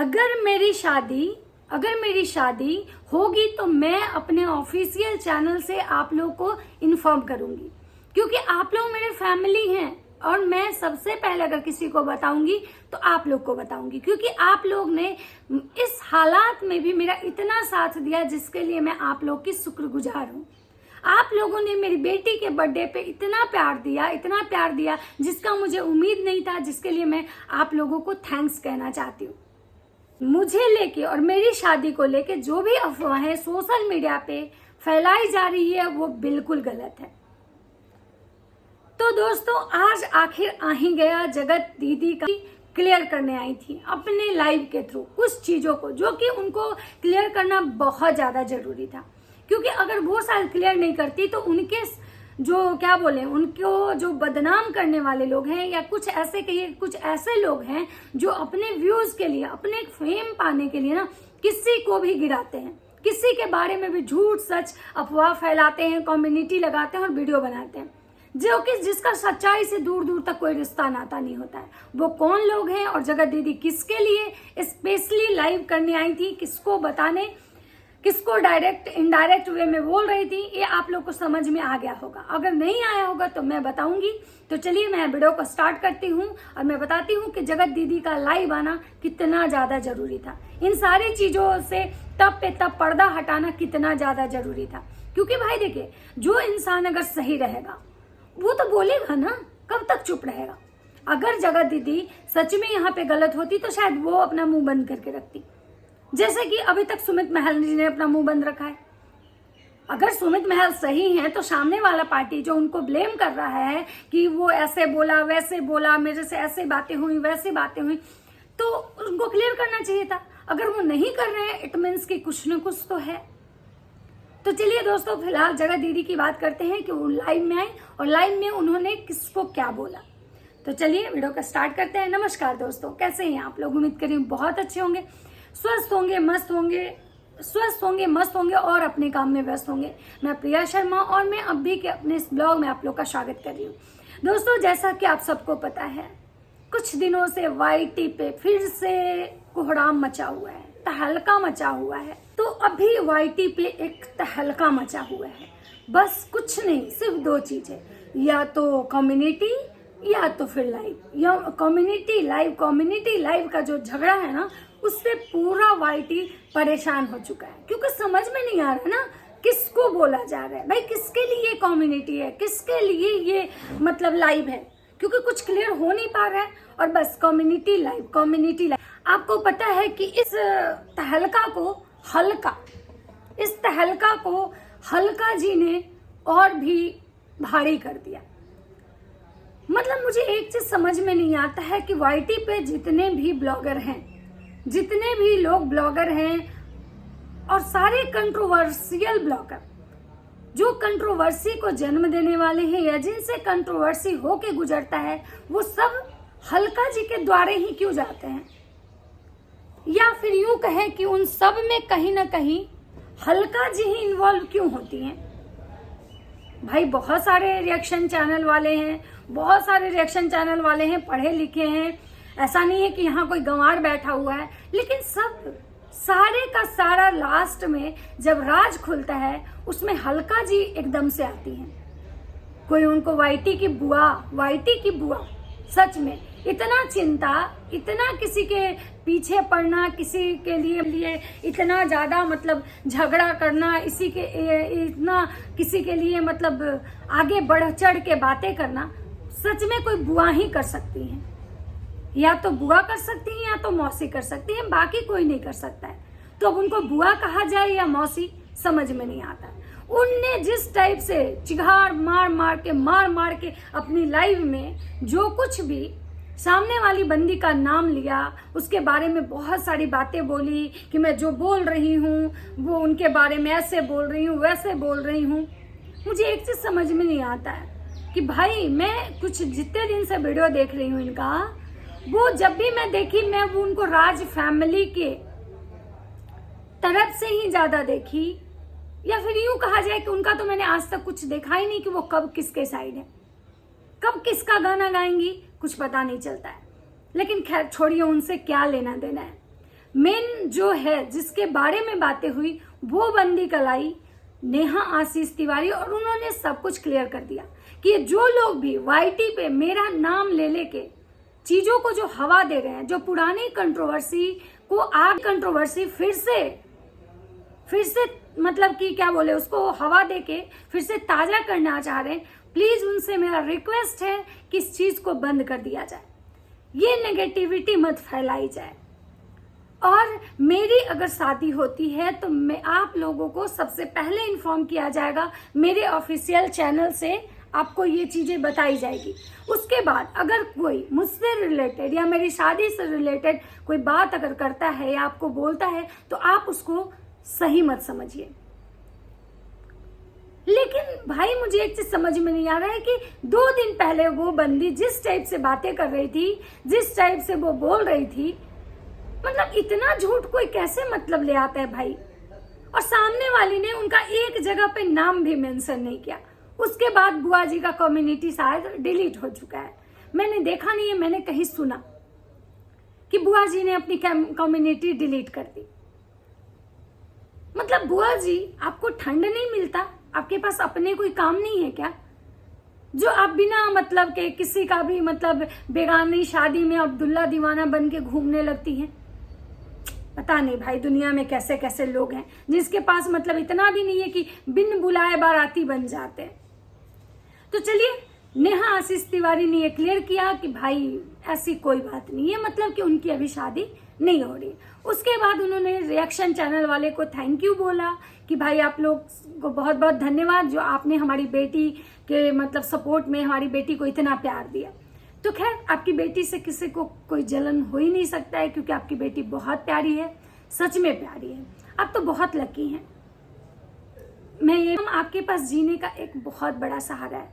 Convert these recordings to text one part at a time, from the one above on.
अगर मेरी शादी होगी तो मैं अपने ऑफिशियल चैनल से आप लोग को इन्फॉर्म करूंगी, क्योंकि आप लोग मेरे फैमिली हैं और मैं सबसे पहले अगर किसी को बताऊंगी तो आप लोग को बताऊंगी, क्योंकि आप लोग ने इस हालात में भी मेरा इतना साथ दिया जिसके लिए मैं आप लोग की शुक्रगुजार हूँ। आप लोगों ने मेरी बेटी के बर्थडे पे इतना प्यार दिया जिसका मुझे उम्मीद नहीं था, जिसके लिए मैं आप लोगों को थैंक्स कहना चाहती हूँ। मुझे लेके और मेरी शादी को लेके जो भी अफवाहें सोशल मीडिया पे फैलाई जा रही है वो बिल्कुल गलत है। तो दोस्तों, आज आखिर आ ही गया जगत दीदी का क्लियर करने आई थी अपने लाइव के थ्रू कुछ चीजों को, जो कि उनको क्लियर करना बहुत ज्यादा जरूरी था, क्योंकि अगर वो शायद क्लियर नहीं करती तो उनके जो क्या बोले उनको जो बदनाम करने वाले लोग हैं या कुछ ऐसे लोग हैं जो अपने व्यूज के लिए, अपने फेम पाने के लिए ना किसी को भी गिराते हैं, किसी के बारे में भी झूठ सच अफवाह फैलाते हैं, कम्युनिटी लगाते हैं और वीडियो बनाते हैं, जो कि जिसका सच्चाई से दूर दूर तक कोई रिश्ता नाता नहीं होता है। वो कौन लोग हैं और जगत दीदी किसके लिए स्पेशली लाइव करने आई थी, किसको बताने, किसको डायरेक्ट इनडायरेक्ट वे में बोल रही थी, ये आप लोग को समझ में आ गया होगा। अगर नहीं आया होगा तो मैं बताऊंगी। तो चलिए मैं वीडियो को स्टार्ट करती हूँ और मैं बताती हूँ कि जगत दीदी का लाइव आना कितना ज्यादा जरूरी था। इन सारी चीजों से तब पे तब पर्दा हटाना कितना ज्यादा जरूरी था, क्योंकि भाई देखिए, जो इंसान अगर सही रहेगा वो तो बोलेगा ना, कब तक चुप रहेगा। अगर जगत दीदी सच में यहाँ पे गलत होती तो शायद वो अपना मुंह बंद करके रखती, जैसे कि अभी तक सुमित महल जी ने अपना मुंह बंद रखा है। अगर सुमित महल सही है तो सामने वाला पार्टी जो उनको ब्लेम कर रहा है कि वो ऐसे बोला वैसे बोला, मेरे से ऐसे बातें हुई वैसे बातें हुई, तो उनको क्लियर करना चाहिए था। अगर वो नहीं कर रहे हैं इट मीन्स कि कुछ न कुछ तो है। तो चलिए दोस्तों, फिलहाल जगत दीदी की बात करते हैं कि वो लाइव में आई और लाइव में उन्होंने किसको क्या बोला। तो चलिए वीडियो का स्टार्ट करते हैं। नमस्कार दोस्तों, कैसे हैं आप लोग? उम्मीद करिए बहुत अच्छे होंगे, स्वस्थ होंगे, मस्त होंगे और अपने काम में व्यस्त होंगे। मैं प्रिया शर्मा और मैं अभी के अपने इस ब्लॉग में आप लोग का स्वागत कर रही हूँ। दोस्तों, जैसा कि आप सबको पता है, कुछ दिनों से वाईटी पे फिर से कोहराम मचा हुआ है, तहलका मचा हुआ है। तो अभी वाईटी पे एक तहलका मचा हुआ है, बस कुछ नहीं, सिर्फ दो चीजें, या तो कम्युनिटी या तो फिर लाइव, या कम्युनिटी लाइव का जो झगड़ा है ना, उससे पूरा वाईटी परेशान हो चुका है, क्योंकि समझ में नहीं आ रहा ना किसको बोला जा रहा है। भाई किसके लिए कम्युनिटी है, किसके लिए ये मतलब लाइव है, क्योंकि कुछ क्लियर हो नहीं पा रहा है और बस कम्युनिटी लाइव। आपको पता है कि इस तहलका को हल्का जी ने और भी भारी कर दिया। मतलब मुझे एक चीज समझ में नहीं आता है कि वाईटी पे जितने भी ब्लॉगर हैं, जितने भी लोग ब्लॉगर हैं और सारे कंट्रोवर्शियल ब्लॉगर जो कंट्रोवर्सी को जन्म देने वाले हैं या जिनसे कंट्रोवर्सी होके गुजरता है, वो सब हल्का जी के द्वारे ही क्यों जाते हैं, या फिर यूं कहें कि उन सब में कहीं ना कहीं हल्का जी ही इन्वॉल्व क्यों होती हैं। भाई बहुत सारे रिएक्शन चैनल वाले हैं, पढ़े लिखे हैं, ऐसा नहीं है कि यहाँ कोई गंवार बैठा हुआ है, लेकिन सारे का सारा लास्ट में जब राज खुलता है उसमें हल्का जी एकदम से आती हैं। कोई उनको वाईटी की बुआ, सच में इतना चिंता, इतना किसी के पीछे पड़ना, किसी के लिए इतना ज्यादा मतलब झगड़ा करना, इतना किसी के लिए मतलब आगे बढ़ चढ़ के बातें करना, सच में कोई बुआ ही कर सकती है। या तो बुआ कर सकती है या तो मौसी कर सकती है, बाकी कोई नहीं कर सकता है। तो अब उनको बुआ कहा जाए या मौसी समझ में नहीं आता है। उनने जिस टाइप से चिघाड़ मार के अपनी लाइव में जो कुछ भी सामने वाली बंदी का नाम लिया, उसके बारे में बहुत सारी बातें बोली कि मैं जो बोल रही हूँ वो उनके बारे में ऐसे बोल रही हूँ वैसे बोल रही हूँ। मुझे एक चीज समझ में नहीं आता है कि भाई मैं कुछ जितने दिन से वीडियो देख रही हूँ इनका, वो जब भी मैं देखी, मैं वो उनको राज फैमिली के तरफ से ही ज्यादा देखी, या फिर यूं कहा जाए कि उनका तो मैंने आज तक कुछ देखा ही नहीं कि वो कब किसके साइड है, कब किसका गाना गाएंगी, कुछ पता नहीं चलता है। लेकिन खैर छोड़िए, उनसे क्या लेना देना है। मेन जो है जिसके बारे में बातें हुई वो बंदी कलाई नेहा आशीष तिवारी, और उन्होंने सब कुछ क्लियर कर दिया कि जो लोग भी वाईटी पे मेरा नाम ले लेके चीजों को जो हवा दे रहे हैं, जो पुरानी कंट्रोवर्सी को आग कंट्रोवर्सी फिर से मतलब कि क्या बोले उसको हवा देके फिर से ताजा करना चाह रहे हैं, प्लीज उनसे मेरा रिक्वेस्ट है कि इस चीज को बंद कर दिया जाए, ये नेगेटिविटी मत फैलाई जाए। और मेरी अगर शादी होती है तो मैं आप लोगों को सबसे पहले इन्फॉर्म किया जाएगा, मेरे ऑफिशियल चैनल से आपको ये चीजें बताई जाएगी। उसके बाद अगर कोई मुझसे रिलेटेड या मेरी शादी से रिलेटेड कोई बात अगर करता है या आपको बोलता है तो आप उसको सही मत समझिए। लेकिन भाई मुझे एक चीज समझ में नहीं आ रहा है कि 2 दिन पहले वो बंदी जिस टाइप से बातें कर रही थी, जिस टाइप से वो बोल रही थी, मतलब इतना झूठ कोई कैसे मतलब ले आता है भाई। और सामने वाली ने उनका एक जगह पे नाम भी मेंशन नहीं किया। उसके बाद बुआ जी का कम्युनिटी शायद डिलीट हो चुका है, मैंने देखा नहीं है, मैंने कहीं सुना कि बुआ जी ने अपनी कम्युनिटी डिलीट कर दी। मतलब बुआ जी आपको ठंड नहीं मिलता, आपके पास अपने कोई काम नहीं है क्या, जो आप बिना मतलब के किसी का भी मतलब बेगानी शादी में अब्दुल्ला दीवाना बन के घूमने लगती हैं। पता नहीं भाई दुनिया में कैसे कैसे लोग हैं जिसके पास मतलब इतना भी नहीं है कि बिन बुलाए बाराती बन जाते हैं। तो चलिए, नेहा आशीष तिवारी ने ये क्लियर किया कि भाई ऐसी कोई बात नहीं है, मतलब कि उनकी अभी शादी नहीं हो रही। उसके बाद उन्होंने रिएक्शन चैनल वाले को थैंक यू बोला कि भाई आप लोग को बहुत बहुत धन्यवाद जो आपने हमारी बेटी के मतलब सपोर्ट में हमारी बेटी को इतना प्यार दिया। तो खैर आपकी बेटी से किसी को कोई जलन हो ही नहीं सकता है, क्योंकि आपकी बेटी बहुत प्यारी है, सच में प्यारी है, आप तो बहुत लकी हैं। मैं ये आपके पास जीने का एक बहुत बड़ा सहारा है,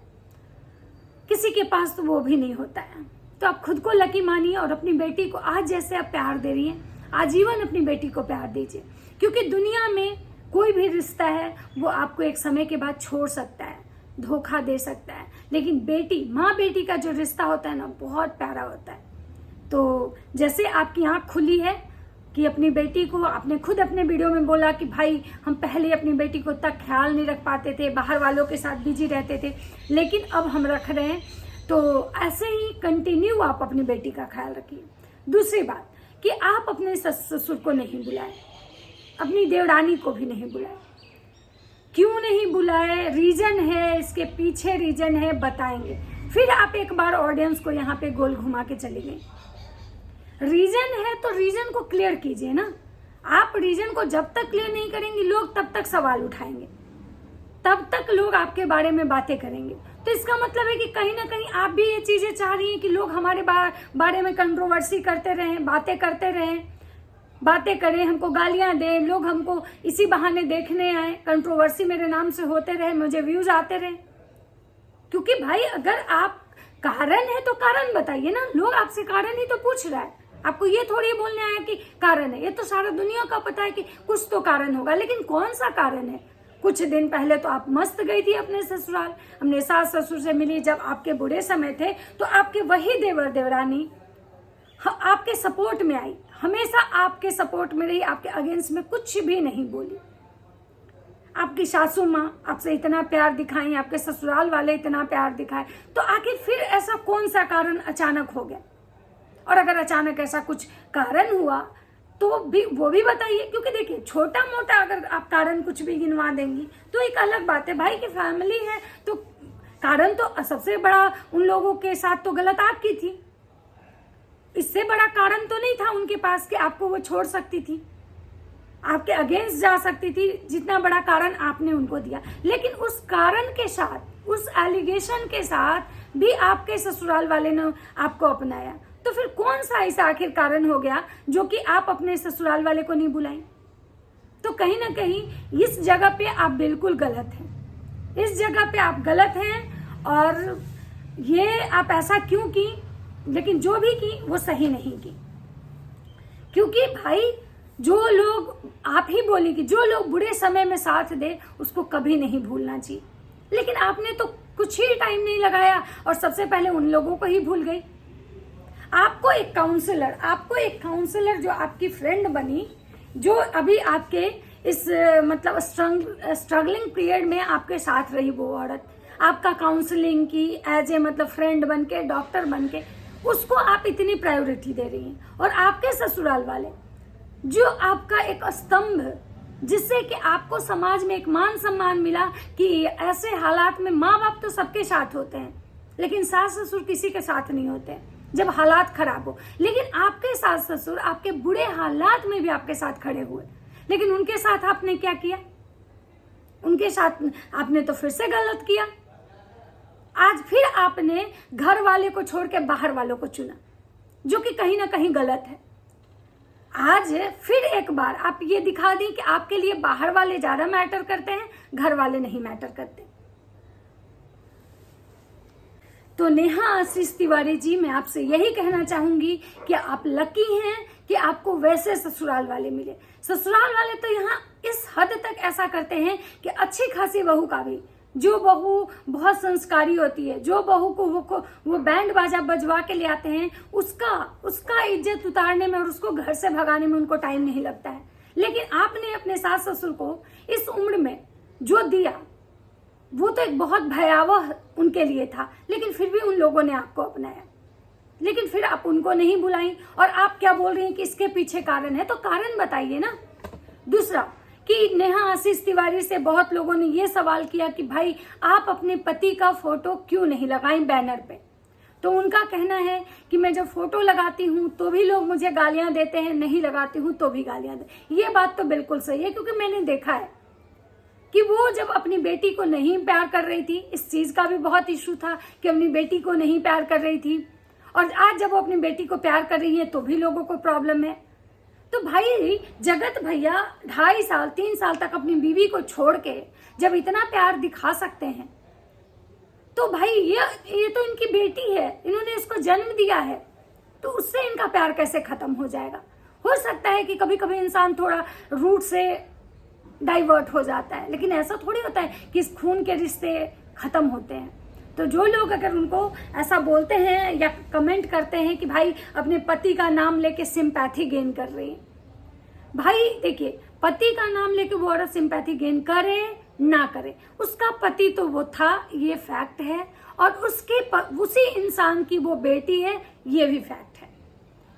किसी के पास तो वो भी नहीं होता है। तो आप खुद को लकी मानिए और अपनी बेटी को आज जैसे आप प्यार दे रही हैं आजीवन अपनी बेटी को प्यार दीजिए, क्योंकि दुनिया में कोई भी रिश्ता है वो आपको एक समय के बाद छोड़ सकता है, धोखा दे सकता है, लेकिन बेटी माँ बेटी का जो रिश्ता होता है ना बहुत प्यारा होता है। तो जैसे आपकी आँख खुली है कि अपनी बेटी को, आपने खुद अपने वीडियो में बोला कि भाई हम पहले अपनी बेटी को तक ख्याल नहीं रख पाते थे, बाहर वालों के साथ बिजी रहते थे, लेकिन अब हम रख रहे हैं, तो ऐसे ही कंटिन्यू आप अपनी बेटी का ख्याल रखिए। दूसरी बात कि आप अपने ससुर को नहीं बुलाए, अपनी देवरानी को भी नहीं बुलाए। क्यों नहीं बुलाए, रीजन है, इसके पीछे रीजन है, बताएंगे। फिर आप एक बार ऑडियंस को यहाँ पे गोल घुमा के चले गए। रीजन है तो रीजन को क्लियर कीजिए ना। आप रीजन को जब तक क्लियर नहीं करेंगे लोग तब तक सवाल उठाएंगे, तब तक लोग आपके बारे में बातें करेंगे। तो इसका मतलब है कि कहीं ना कहीं आप भी ये चीजें चाह रही हैं कि लोग हमारे बारे में कंट्रोवर्सी करते रहें, बातें करते रहें, बातें करें, हमको गालियां दें, लोग हमको इसी बहाने देखने आए, कंट्रोवर्सी मेरे नाम से होते रहे, मुझे व्यूज आते रहे। क्योंकि भाई अगर आप कारण है तो कारण बताइए ना, लोग आपसे कारण ही तो पूछ रहा है, आपको ये थोड़ी बोलने आया कि कारण है। ये तो सारा दुनिया का पता है कि कुछ तो कारण होगा, लेकिन कौन सा कारण है। कुछ दिन पहले तो आप मस्त गई थी अपने ससुराल, अपने सास ससुर से मिली, जब आपके बुरे समय थे तो आपके वही देवर देवरानी आपके सपोर्ट में आई, हमेशा आपके सपोर्ट में रही, आपके अगेंस्ट में कुछ भी नहीं बोली। आपकी सासू माँ आपसे इतना प्यार दिखाई, आपके ससुराल वाले इतना प्यार दिखाए, तो आखिर फिर ऐसा कौन सा कारण अचानक हो गया। और अगर अचानक ऐसा कुछ कारण हुआ तो भी वो भी बताइए, क्योंकि देखिए छोटा मोटा अगर आप कारण कुछ भी गिनवा देंगी तो एक अलग बात है। भाई की फैमिली है तो कारण तो सबसे बड़ा उन लोगों के साथ तो गलत आपकी थी, इससे बड़ा कारण तो नहीं था उनके पास कि आपको वो छोड़ सकती थी, आपके अगेंस्ट जा सकती थी, जितना बड़ा कारण आपने उनको दिया। लेकिन उस कारण के साथ, उस एलिगेशन के साथ भी आपके ससुराल वाले ने आपको अपनाया, तो फिर कौन सा ऐसा आखिर कारण हो गया जो कि आप अपने ससुराल वाले को नहीं बुलाएं। तो कहीं ना कहीं इस जगह पे आप बिल्कुल गलत हैं, इस जगह पे आप गलत हैं। और ये आप ऐसा क्यों की, लेकिन जो भी की वो सही नहीं की, क्योंकि भाई जो लोग, आप ही बोली कि जो लोग बुरे समय में साथ दे उसको कभी नहीं भूलना चाहिए, लेकिन आपने तो कुछ ही टाइम नहीं लगाया और सबसे पहले उन लोगों को ही भूल गई। आपको एक काउंसलर जो आपकी फ्रेंड बनी, जो अभी आपके इस मतलब स्ट्रगलिंग पीरियड में आपके साथ रही, वो औरत आपका काउंसलिंग की एज ए मतलब फ्रेंड बन के, डॉक्टर बन के, उसको आप इतनी प्रायोरिटी दे रही हैं। और आपके ससुराल वाले जो आपका एक स्तंभ, जिससे कि आपको समाज में एक मान सम्मान मिला कि ऐसे हालात में माँ बाप तो सबके साथ होते हैं, लेकिन सास ससुर किसी के साथ नहीं होते जब हालात खराब हो। लेकिन आपके सास ससुर आपके बुरे हालात में भी आपके साथ खड़े हुए, लेकिन उनके साथ आपने क्या किया? उनके साथ आपने तो फिर से गलत किया। आज फिर आपने घर वाले को छोड़ के बाहर वालों को चुना, जो कि कहीं ना कहीं गलत है। आज फिर एक बार आप ये दिखा दी कि आपके लिए बाहर वाले ज्यादा मैटर करते हैं, घर वाले नहीं मैटर करते। तो नेहा आशीष तिवारी जी, मैं आपसे यही कहना चाहूंगी कि आप लकी हैं कि आपको वैसे ससुराल वाले मिले। ससुराल वाले तो यहाँ इस हद तक ऐसा करते हैं कि अच्छी खासी बहू का भी, जो बहू बहुत संस्कारी होती है, जो बहू को वो बैंड बाजा बजवा के ले आते हैं, उसका इज्जत उतारने में और उसको घर से भगाने में उनको टाइम नहीं लगता है। लेकिन आपने अपने सास ससुर को इस उम्र में जो दिया, वो तो एक बहुत भयावह उनके लिए था, लेकिन फिर भी उन लोगों ने आपको अपनाया। लेकिन फिर आप उनको नहीं बुलाई, और आप क्या बोल रही हैं कि इसके पीछे कारण है, तो कारण बताइए ना। दूसरा कि नेहा आशीष तिवारी से बहुत लोगों ने ये सवाल किया कि भाई आप अपने पति का फोटो क्यों नहीं लगाई बैनर पे। तो उनका कहना है कि मैं जब फोटो लगाती हूँ तो भी लोग मुझे गालियां देते हैं, नहीं लगाती हूँ तो भी गालियां दे। ये बात तो बिल्कुल सही है, क्योंकि मैंने देखा है कि वो जब अपनी बेटी को नहीं प्यार कर रही थी, इस चीज का भी बहुत इशू था कि अपनी बेटी को नहीं प्यार कर रही थी, और आज जब वो अपनी बेटी को प्यार कर रही है तो भी लोगों को प्रॉब्लम है। तो भाई जगत भैया 2.5 साल 3 साल तक अपनी बीवी को छोड़ के जब इतना प्यार दिखा सकते हैं, तो भाई ये तो इनकी बेटी है, इन्होंने इसको जन्म दिया है, तो उससे इनका प्यार कैसे खत्म हो जाएगा? हो सकता है कि कभी कभी इंसान थोड़ा रूट से डाइवर्ट हो जाता है, लेकिन ऐसा थोड़ी होता है कि इस खून के रिश्ते खत्म होते हैं। तो जो लोग अगर उनको ऐसा बोलते हैं या कमेंट करते हैं कि भाई अपने पति का नाम लेके सिंपैथी गेन कर रही है, भाई देखिए, पति का नाम लेके वो औरत सिंपैथी गेन करे ना करे, उसका पति तो वो था, ये फैक्ट है, और उसी इंसान की वो बेटी है, ये भी फैक्ट है।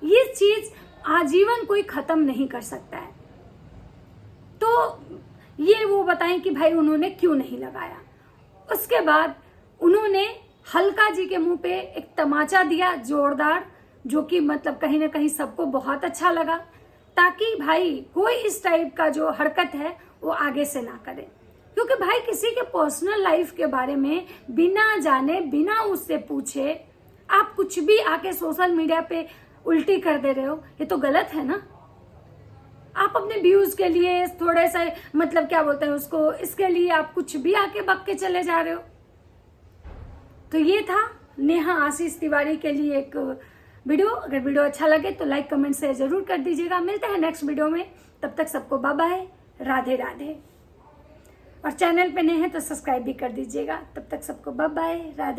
ये चीज आजीवन कोई खत्म नहीं कर सकता है। तो ये वो बताएं कि भाई उन्होंने क्यों नहीं लगाया। उसके बाद उन्होंने हल्का जी के मुंह पे एक तमाचा दिया जोरदार, जो कि मतलब कहीं ना कहीं सबको बहुत अच्छा लगा, ताकि भाई कोई इस टाइप का जो हरकत है वो आगे से ना करे। क्योंकि भाई किसी के पर्सनल लाइफ के बारे में बिना जाने, बिना उससे पूछे आप कुछ भी आके सोशल मीडिया पे उल्टी कर दे रहे हो, ये तो गलत है ना। आप अपने व्यूज के लिए थोड़े से मतलब क्या बोलते हैं उसको, इसके लिए आप कुछ भी आके बक के चले जा रहे हो। तो ये था नेहा आशीष तिवारी के लिए एक वीडियो। अगर वीडियो अच्छा लगे तो लाइक कमेंट शेयर जरूर कर दीजिएगा। मिलते हैं नेक्स्ट वीडियो में, तब तक सबको बाय बाय, राधे राधे। और चैनल पे नए हैं तो सब्सक्राइब भी कर दीजिएगा। तब तक सबको बाय बाय, राधे।